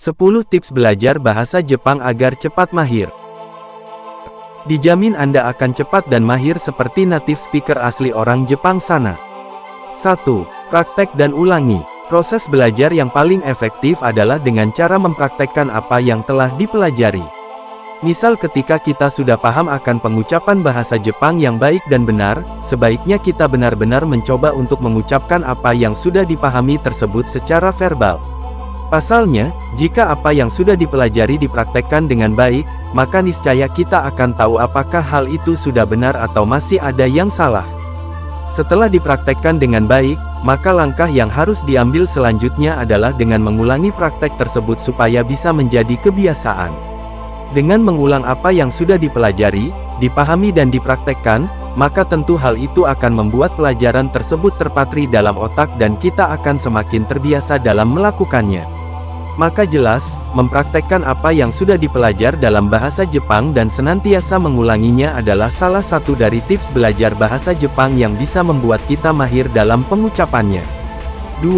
10 tips belajar bahasa Jepang agar cepat mahir. Dijamin Anda akan cepat dan mahir seperti native speaker asli orang Jepang sana. 1. Praktek dan ulangi. Proses belajar yang paling efektif adalah dengan cara mempraktekkan apa yang telah dipelajari. Misal ketika kita sudah paham akan pengucapan bahasa Jepang yang baik dan benar, sebaiknya kita benar-benar mencoba untuk mengucapkan apa yang sudah dipahami tersebut secara verbal. Pasalnya, jika apa yang sudah dipelajari dipraktekkan dengan baik, maka niscaya kita akan tahu apakah hal itu sudah benar atau masih ada yang salah. Setelah dipraktekkan dengan baik, maka langkah yang harus diambil selanjutnya adalah dengan mengulangi praktek tersebut supaya bisa menjadi kebiasaan. Dengan mengulang apa yang sudah dipelajari, dipahami dan dipraktekkan, maka tentu hal itu akan membuat pelajaran tersebut terpatri dalam otak dan kita akan semakin terbiasa dalam melakukannya. Maka jelas, mempraktekkan apa yang sudah dipelajari dalam bahasa Jepang dan senantiasa mengulanginya adalah salah satu dari tips belajar bahasa Jepang yang bisa membuat kita mahir dalam pengucapannya. 2.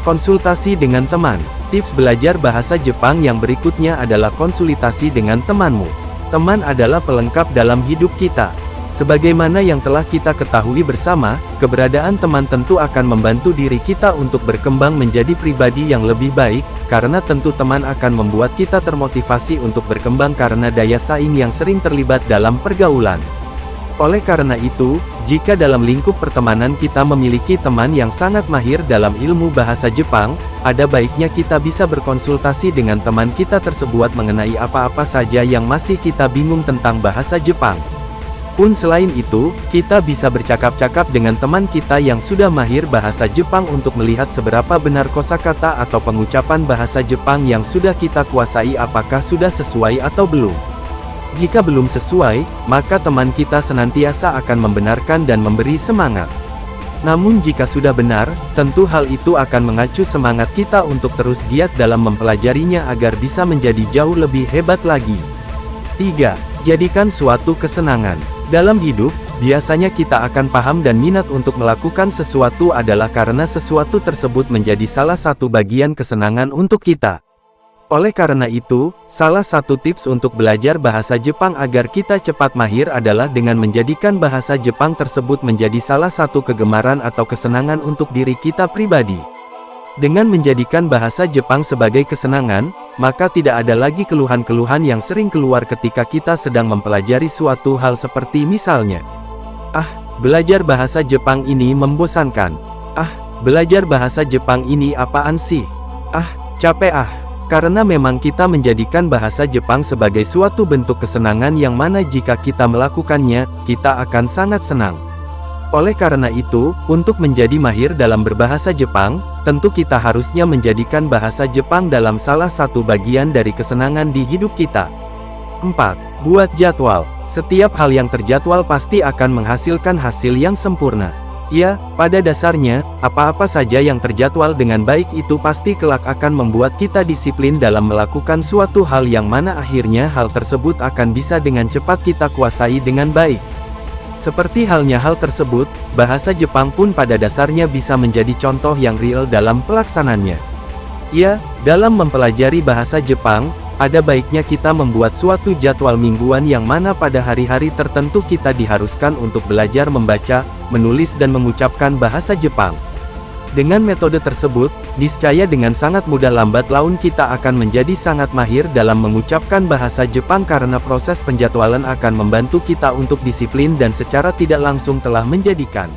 Konsultasi dengan teman. Tips belajar bahasa Jepang yang berikutnya adalah konsultasi dengan temanmu. Teman adalah pelengkap dalam hidup kita. Sebagaimana yang telah kita ketahui bersama, keberadaan teman tentu akan membantu diri kita untuk berkembang menjadi pribadi yang lebih baik, karena tentu teman akan membuat kita termotivasi untuk berkembang karena daya saing yang sering terlibat dalam pergaulan. Oleh karena itu, jika dalam lingkup pertemanan kita memiliki teman yang sangat mahir dalam ilmu bahasa Jepang, ada baiknya kita bisa berkonsultasi dengan teman kita tersebut mengenai apa-apa saja yang masih kita bingung tentang bahasa Jepang. Pun selain itu, kita bisa bercakap-cakap dengan teman kita yang sudah mahir bahasa Jepang untuk melihat seberapa benar kosakata atau pengucapan bahasa Jepang yang sudah kita kuasai apakah sudah sesuai atau belum. Jika belum sesuai, maka teman kita senantiasa akan membenarkan dan memberi semangat. Namun jika sudah benar, tentu hal itu akan mengacu semangat kita untuk terus giat dalam mempelajarinya agar bisa menjadi jauh lebih hebat lagi. 3. Jadikan suatu kesenangan. Dalam hidup, biasanya kita akan paham dan minat untuk melakukan sesuatu adalah karena sesuatu tersebut menjadi salah satu bagian kesenangan untuk kita. Oleh karena itu, salah satu tips untuk belajar bahasa Jepang agar kita cepat mahir adalah dengan menjadikan bahasa Jepang tersebut menjadi salah satu kegemaran atau kesenangan untuk diri kita pribadi. Dengan menjadikan bahasa Jepang sebagai kesenangan, maka tidak ada lagi keluhan-keluhan yang sering keluar ketika kita sedang mempelajari suatu hal seperti misalnya, belajar bahasa Jepang ini membosankan. Belajar bahasa Jepang ini apaan sih? Capek. Karena memang kita menjadikan bahasa Jepang sebagai suatu bentuk kesenangan yang mana jika kita melakukannya, kita akan sangat senang. Oleh karena itu, untuk menjadi mahir dalam berbahasa Jepang, tentu kita harusnya menjadikan bahasa Jepang dalam salah satu bagian dari kesenangan di hidup kita. 4. Buat jadwal. Setiap hal yang terjadwal pasti akan menghasilkan hasil yang sempurna. Ya, pada dasarnya, apa-apa saja yang terjadwal dengan baik itu pasti kelak akan membuat kita disiplin dalam melakukan suatu hal yang mana akhirnya hal tersebut akan bisa dengan cepat kita kuasai dengan baik. Seperti halnya hal tersebut, bahasa Jepang pun pada dasarnya bisa menjadi contoh yang real dalam pelaksananya. Ya, dalam mempelajari bahasa Jepang, ada baiknya kita membuat suatu jadwal mingguan yang mana pada hari-hari tertentu kita diharuskan untuk belajar membaca, menulis dan mengucapkan bahasa Jepang. Dengan metode tersebut, niscaya dengan sangat mudah lambat laun kita akan menjadi sangat mahir dalam mengucapkan bahasa Jepang karena proses penjadwalan akan membantu kita untuk disiplin dan secara tidak langsung telah menjadikan